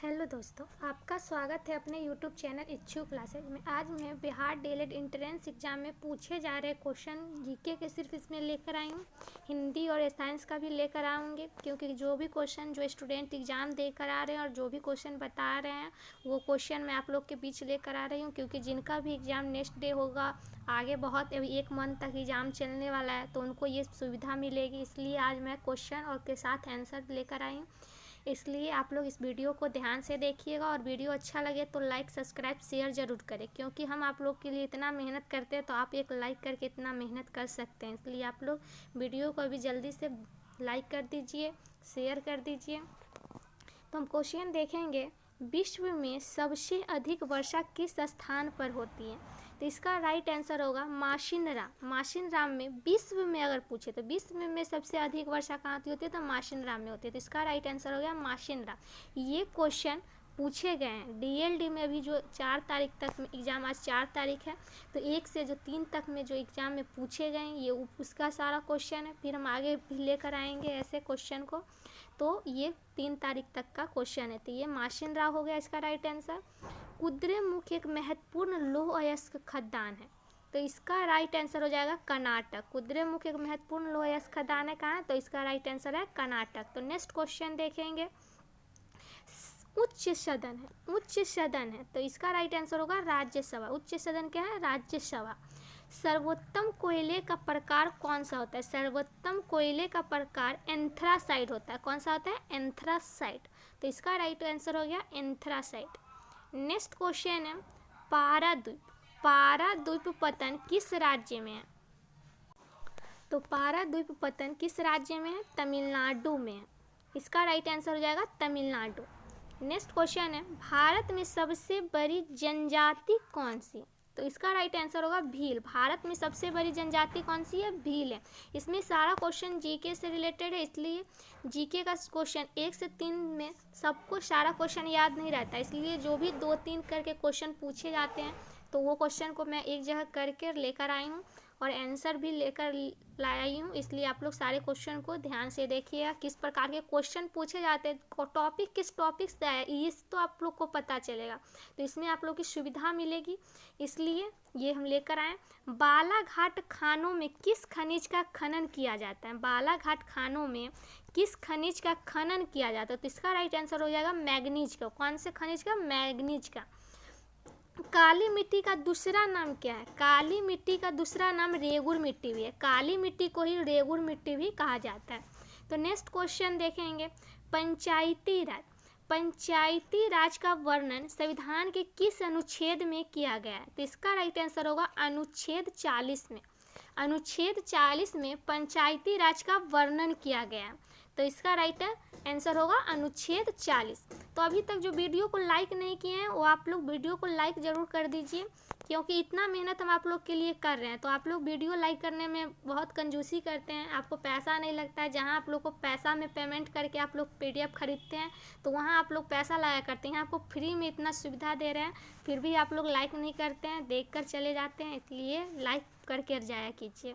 Hello दोस्तों, आपका स्वागत है अपने यूट्यूब चैनल इच्छुक क्लासेज में। आज मैं बिहार डीएलएड एंट्रेंस एग्जाम में पूछे जा रहे क्वेश्चन जीके के सिर्फ इसमें लेकर आई हूँ। हिंदी और साइंस का भी लेकर आऊँगी, क्योंकि जो भी क्वेश्चन जो स्टूडेंट एग्जाम देकर आ रहे हैं और जो भी क्वेश्चन बता रहे हैं वो क्वेश्चन मैं आप लोग के बीच लेकर आ रही हूँ। क्योंकि जिनका भी एग्ज़ाम नेक्स्ट डे होगा, आगे बहुत अभी 1 मंथ तक एग्ज़ाम चलने वाला है, तो उनको ये सुविधा मिलेगी। इसलिए आज मैं क्वेश्चन और के साथ आंसर लेकर आई हूँ। इसलिए आप लोग इस वीडियो को ध्यान से देखिएगा और वीडियो अच्छा लगे तो लाइक सब्सक्राइब शेयर ज़रूर करें, क्योंकि हम आप लोग के लिए इतना मेहनत करते हैं, तो आप एक लाइक करके इतना मेहनत कर सकते हैं। इसलिए आप लोग वीडियो को अभी जल्दी से लाइक कर दीजिए, शेयर कर दीजिए। तो हम क्वेश्चन देखेंगे, विश्व में सबसे अधिक वर्षा किस स्थान पर होती है? तो इसका राइट आंसर होगा माशिनराम। माशिनराम में विश्व में अगर पूछे तो विश्व में सबसे अधिक वर्षा कहाँ होती है? तो माशिनराम में होती है। तो इसका राइट आंसर हो गया माशिनराम। ये क्वेश्चन पूछे गए हैं डीएलडी में। अभी जो 4 तारीख तक में एग्ज़ाम, आज 4 तारीख है, तो 1 से जो 3 तक में जो एग्ज़ाम में पूछे गए हैं ये उसका सारा क्वेश्चन है। फिर हम आगे भी लेकर आएंगे ऐसे क्वेश्चन को। तो ये 3 तारीख तक का क्वेश्चन है। तो ये माशिनराम हो गया इसका राइट आंसर। कुद्रेमुख एक महत्वपूर्ण लौह अयस्क खदान है, तो इसका राइट आंसर हो जाएगा कर्नाटक। कुद्रेमुख एक महत्वपूर्ण लौह अयस्क खदान है कहाँ है? तो इसका राइट आंसर है कर्नाटक। तो नेक्स्ट क्वेश्चन देखेंगे, उच्च सदन है। उच्च सदन है तो इसका राइट आंसर होगा राज्यसभा। उच्च सदन क्या है? राज्यसभा। सर्वोत्तम कोयले का प्रकार कौन सा होता है? सर्वोत्तम कोयले का प्रकार एंथ्रासाइट होता है। कौन सा होता है? एंथ्रासाइट। तो इसका राइट आंसर हो गया एंथ्रासाइट। नेक्स्ट क्वेश्चन है, पाराद्वीप। पाराद्वीप पतन किस राज्य में है? तो पाराद्वीप पतन किस राज्य में है? तमिलनाडु में है। इसका राइट आंसर हो जाएगा तमिलनाडु। नेक्स्ट क्वेश्चन है, भारत में सबसे बड़ी जनजाति कौन सी? तो इसका राइट आंसर होगा भील। भारत में सबसे बड़ी जनजाति कौन सी है? भील है। इसमें सारा क्वेश्चन जीके से रिलेटेड है, इसलिए जीके का क्वेश्चन 1 से 3 में सबको सारा क्वेश्चन याद नहीं रहता, इसलिए जो भी 2-3 करके क्वेश्चन पूछे जाते हैं तो वो क्वेश्चन को मैं एक जगह करके लेकर आई हूँ और आंसर भी लेकर लाई हूँ। इसलिए आप लोग सारे क्वेश्चन को ध्यान से देखिएगा, किस प्रकार के क्वेश्चन पूछे जाते हैं, टॉपिक किस टॉपिक से है ये तो आप लोग को पता चलेगा। तो इसमें आप लोग की सुविधा मिलेगी, इसलिए ये हम लेकर आए। बालाघाट खानों में किस खनिज का खनन किया जाता है? बालाघाट खानों में किस खनिज का खनन किया जाता है? तो इसका राइट आंसर हो जाएगा मैग्नीज का। कौन से खनिज का? मैग्नीज का। काली मिट्टी का दूसरा नाम क्या है? काली मिट्टी का दूसरा नाम रेगुर मिट्टी भी है। काली मिट्टी को ही रेगुर मिट्टी भी कहा जाता है। तो नेक्स्ट क्वेश्चन देखेंगे, पंचायती राज। पंचायती राज का वर्णन संविधान के किस अनुच्छेद में किया गया है? तो इसका राइट आंसर होगा अनुच्छेद 40 में। अनुच्छेद 40 में पंचायती राज का वर्णन किया गया है, तो इसका राइट आंसर होगा अनुच्छेद 40। तो अभी तक जो वीडियो को लाइक नहीं किए हैं वो आप लोग वीडियो को लाइक ज़रूर कर दीजिए, क्योंकि इतना मेहनत हम आप लोग के लिए कर रहे हैं। तो आप लोग वीडियो लाइक करने में बहुत कंजूसी करते हैं, आपको पैसा नहीं लगता है। जहां आप लोग को पैसा में पेमेंट करके आप लोग PDF खरीदते हैं तो वहां आप लोग पैसा लगा करते हैं। आपको फ्री में इतना सुविधा दे रहे हैं, फिर भी आप लोग लाइक नहीं करते हैं, देख कर चले जाते हैं। इसलिए लाइक करके जाया कीजिए।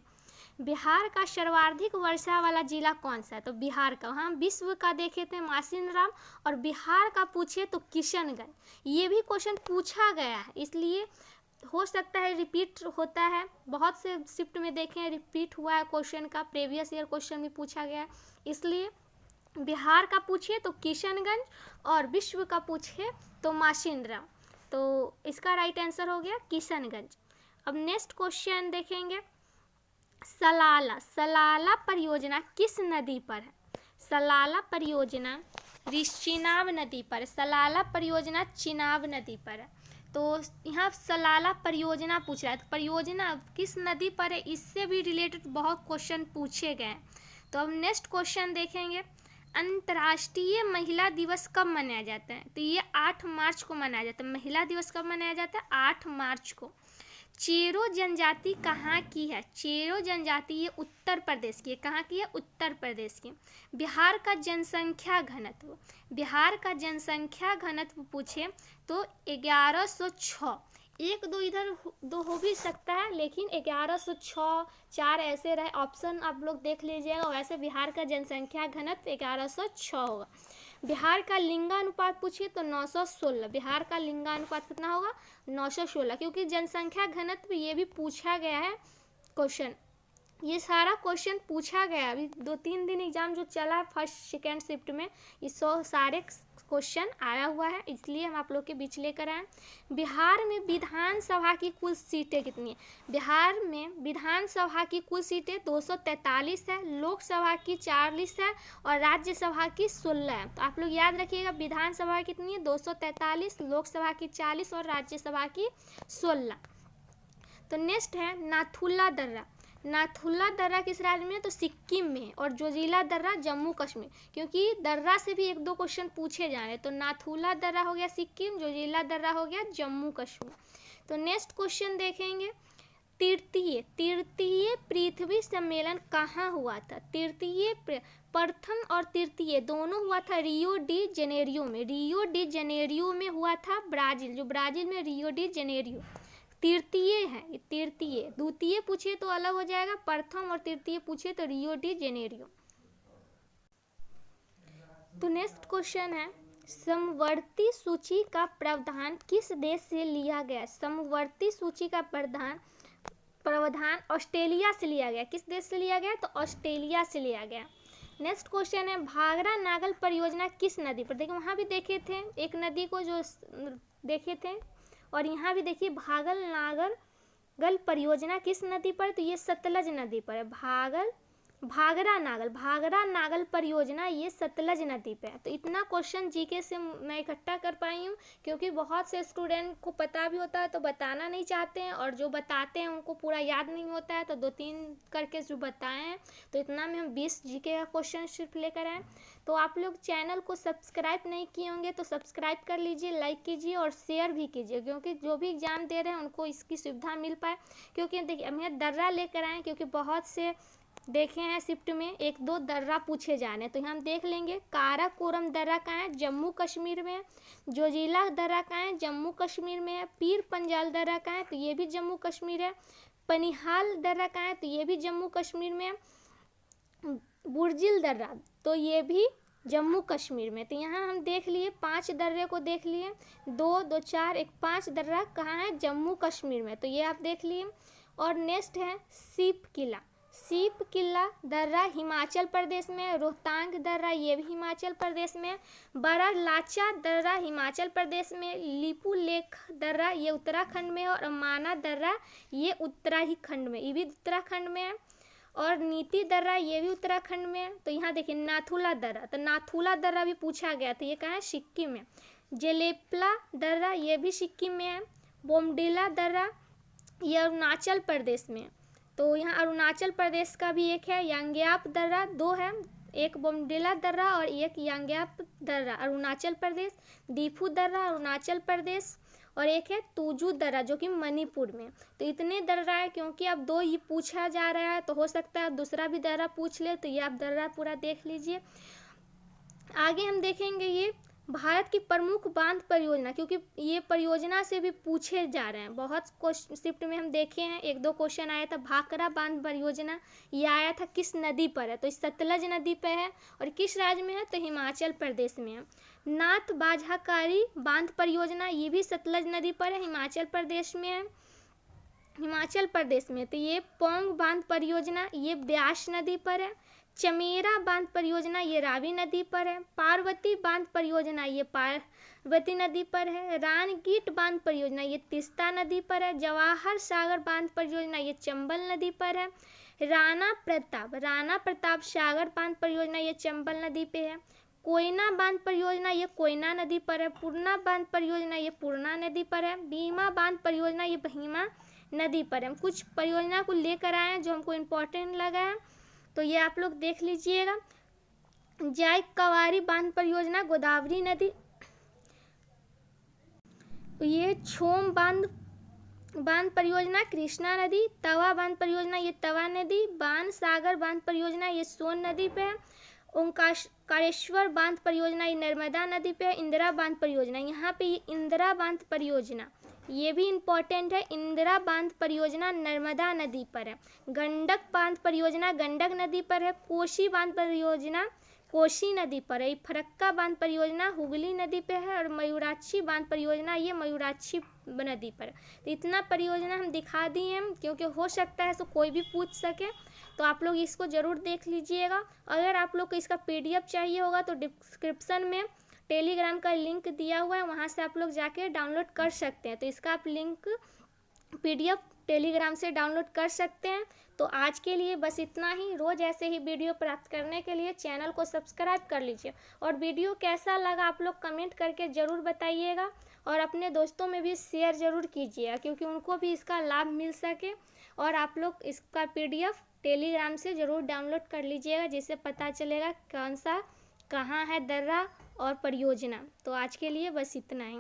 बिहार का सर्वाधिक वर्षा वाला जिला कौन सा है? तो बिहार का, हम विश्व का देखे थे माशिनराम, और बिहार का पूछे तो किशनगंज। ये भी क्वेश्चन पूछा गया है, इसलिए हो सकता है रिपीट होता है। बहुत से शिफ्ट में देखें रिपीट हुआ है क्वेश्चन का, प्रीवियस ईयर क्वेश्चन भी पूछा गया है। इसलिए बिहार का पूछिए तो किशनगंज और विश्व का पूछिए तो माशिनराम। तो इसका राइट आंसर हो गया किशनगंज। अब नेक्स्ट क्वेश्चन देखेंगे, सलाला। सलाला परियोजना किस नदी पर है? सलाला परियोजना चिनाब नदी पर। सलाला परियोजना चिनाब नदी पर है। तो यहाँ सलाला परियोजना पूछ रहा है, तो परियोजना किस नदी पर है, इससे भी रिलेटेड बहुत क्वेश्चन पूछे गए हैं। तो अब नेक्स्ट क्वेश्चन देखेंगे, अंतर्राष्ट्रीय महिला दिवस कब मनाया जाता है? तो ये 8 मार्च को मनाया जाता है। महिला दिवस कब मनाया जाता है? 8 मार्च को। चेरो जनजाति कहाँ की है? चेरो जनजाति ये उत्तर प्रदेश की है। कहाँ की है? उत्तर प्रदेश की। बिहार का जनसंख्या घनत्व। बिहार का जनसंख्या घनत्व पूछे तो 1106। 1-2 इधर 2 हो भी सकता है, लेकिन 1106 4 ऐसे रहे, ऑप्शन आप लोग देख लीजिएगा। वैसे बिहार का जनसंख्या घनत्व 1106 होगा। बिहार का लिंगानुपात पूछिए तो 916। बिहार का लिंगानुपात कितना होगा? 916, क्योंकि जनसंख्या घनत्व ये भी पूछा गया है क्वेश्चन। ये सारा क्वेश्चन पूछा गया, अभी 2-3 दिन एग्जाम जो चला फर्स्ट सेकेंड शिफ्ट में, ये सारे क्वेश्चन आया हुआ है, इसलिए हम आप लोग के बीच लेकर आए। बिहार में विधानसभा की कुल सीटें कितनी है? बिहार में विधानसभा की कुल सीटें 243 है, लोकसभा की 40 है और राज्यसभा की 16 है। तो आप लोग याद रखिएगा, विधानसभा कितनी है? 243, लोकसभा की 40 और राज्यसभा की 16। तो नेक्स्ट है नाथुला दर्रा। नाथुला दर्रा किस राज्य में है? तो सिक्किम में है। और जोजिला दर्रा जम्मू कश्मीर, क्योंकि दर्रा से भी 1-2 क्वेश्चन पूछे जा रहे हैं। तो नाथुला दर्रा हो गया सिक्किम, जोजिला दर्रा हो गया जम्मू कश्मीर। तो नेक्स्ट क्वेश्चन देखेंगे, तृतीय पृथ्वी सम्मेलन कहाँ हुआ था? प्रथम और तृतीय दोनों हुआ था रियो डी जेनेरियो में। रियो डी जेनेरियो में हुआ था, ब्राज़ील, जो ब्राज़ील में रियो डी जेनेरियो। तृतीय है ये, तृतीय। द्वितीय पूछे तो अलग हो जाएगा, प्रथम और तृतीय पूछे तो रियो डी जेनेरियो। तो नेक्स्ट क्वेश्चन है, समवर्ती सूची का प्रावधान किस देश से लिया गया? समवर्ती सूची का प्रावधान ऑस्ट्रेलिया से लिया गया। किस देश से लिया गया? तो ऑस्ट्रेलिया से लिया गया। नेक्स्ट क्वेश्चन है, भाखड़ा नागल परियोजना किस नदी पर? देखिए वहाँ भी देखे थे एक नदी को जो देखे थे, और यहाँ भी देखिए भाखड़ा परियोजना किस नदी पर? तो ये सतलज नदी पर है। भाखड़ा नागल परियोजना ये सतलज नदी पे है। तो इतना क्वेश्चन जीके से मैं इकट्ठा कर पाई हूँ, क्योंकि बहुत से स्टूडेंट को पता भी होता है तो बताना नहीं चाहते हैं, और जो बताते हैं उनको पूरा याद नहीं होता है, तो 2-3 करके जो बताए हैं, तो इतना में हम 20 जीके का क्वेश्चन सिर्फ लेकर आए। तो आप लोग चैनल को सब्सक्राइब नहीं किए होंगे तो सब्सक्राइब कर लीजिए, लाइक कीजिए और शेयर भी कीजिए, क्योंकि जो भी एग्जाम दे रहे हैं उनको इसकी सुविधा मिल पाए। क्योंकि देखिए हम यहाँ दर्रा लेकर आए, क्योंकि बहुत से देखे हैं शिफ्ट में 1-2 दर्रा पूछे जा रहे हैं। तो यहाँ हम देख लेंगे, काराकोरम दर्रा कहाँ है? जम्मू कश्मीर में है। जोजिला दर्रा कहाँ है? जम्मू कश्मीर में है। पीर पंजाल दर्रा कहाँ है? तो ये भी जम्मू कश्मीर है। पनिहाल दर्रा कहाँ है? तो ये भी जम्मू कश्मीर में है। बुर्जिल दर्रा, तो ये भी जम्मू कश्मीर में। तो यहाँ हम देख लिए 5 दर्रे को देख लिए, 2, 2, 4, 1, 5 दर्रा कहाँ है? जम्मू कश्मीर में। तो ये आप देख लिए। और नेक्स्ट है सीप किला दर्रा हिमाचल प्रदेश में। रोहतांग दर्रा ये भी हिमाचल प्रदेश में। बरालाचा दर्रा हिमाचल प्रदेश में। लिपू लेख दर्रा ये उत्तराखंड में है। और अमाना दर्रा ये उत्तराखंड में, ये भी उत्तराखंड में है। और नीति दर्रा ये भी उत्तराखंड में है। तो यहाँ देखिए नाथुला दर्रा, तो नाथुला दर्रा भी पूछा गया था, ये कहाँ है? सिक्किम में। जेलेपला दर्रा ये भी सिक्किम में है। बोमडिला दर्रा ये अरुणाचल प्रदेश में। तो यहाँ अरुणाचल प्रदेश का भी एक है। यांग्याप दर्रा 2 है, एक बोमडिला दर्रा और एक यांग्याप दर्रा अरुणाचल प्रदेश। दीफू दर्रा अरुणाचल प्रदेश, और एक है तुजू दर्रा जो कि मणिपुर में। तो इतने दर्रा है, क्योंकि अब 2 ये पूछा जा रहा है तो हो सकता है दूसरा भी दर्रा पूछ ले, तो ये आप दर्रा पूरा देख लीजिए। आगे हम देखेंगे ये भारत की प्रमुख बांध परियोजना, क्योंकि ये परियोजना से भी पूछे जा रहे हैं। बहुत शिफ्ट में हम देखे हैं 1-2 क्वेश्चन आया था। भाखड़ा बांध परियोजना ये आया था किस नदी पर है? तो सतलज नदी पर है। और किस राज्य में है? तो हिमाचल प्रदेश में है। नाथ बाझाकारी बांध परियोजना ये भी सतलज नदी पर है, हिमाचल प्रदेश में है। हिमाचल प्रदेश में। तो ये पौंग बांध परियोजना ये ब्यास नदी पर है। चमेरा बांध परियोजना ये रावी नदी पर है। पार्वती बांध परियोजना ये पार्वती नदी पर है। रानगीट बांध परियोजना ये तीस्ता नदी पर है। जवाहर सागर बांध परियोजना ये चंबल नदी पर है। राणा प्रताप सागर बांध परियोजना ये चंबल नदी पे है। कोयना बांध परियोजना ये कोयना नदी पर है। पूर्णा बांध परियोजना ये पूर्णा नदी पर है। भीमा बांध परियोजना ये भीमा नदी पर है। हम कुछ परियोजना को लेकर आए हैं जो हमको इम्पोर्टेंट लगा है, तो ये आप लोग देख लीजिएगा। जायकवाड़ी बांध परियोजना गोदावरी नदी। ये छोम बांध परियोजना कृष्णा नदी। तवा बांध परियोजना ये तवा नदी। बाण सागर बांध परियोजना ये सोन नदी पे है। ओंकारेश्वर बांध परियोजना ये नर्मदा नदी पे है। इंदिरा बांध परियोजना यहाँ पे ये इंदिरा बांध परियोजना ये भी इम्पोर्टेंट है। इंदिरा बांध परियोजना नर्मदा नदी पर है। गंडक बांध परियोजना गंडक नदी पर है। कोसी बांध परियोजना कोसी नदी पर है। ये फरक्का बांध परियोजना हुगली नदी पे है और मयूराक्षी बांध परियोजना ये मयूराक्षी नदी पर है। तो इतना परियोजना हम दिखा दिए हैं, क्योंकि हो सकता है तो कोई भी पूछ सके, तो आप लोग इसको ज़रूर देख लीजिएगा। अगर आप लोग को इसका PDF चाहिए होगा तो डिस्क्रिप्शन में टेलीग्राम का लिंक दिया हुआ है, वहाँ से आप लोग जाके डाउनलोड कर सकते हैं। तो इसका आप लिंक PDF टेलीग्राम से डाउनलोड कर सकते हैं। तो आज के लिए बस इतना ही। रोज़ ऐसे ही वीडियो प्राप्त करने के लिए चैनल को सब्सक्राइब कर लीजिए, और वीडियो कैसा लगा आप लोग कमेंट करके ज़रूर बताइएगा, और अपने दोस्तों में भी शेयर ज़रूर कीजिएगा, क्योंकि उनको भी इसका लाभ मिल सके। और आप लोग इसका PDF टेलीग्राम से ज़रूर डाउनलोड कर लीजिएगा, जिससे पता चलेगा कौन सा कहाँ है दर्रा और परियोजना। तो आज के लिए बस इतना ही।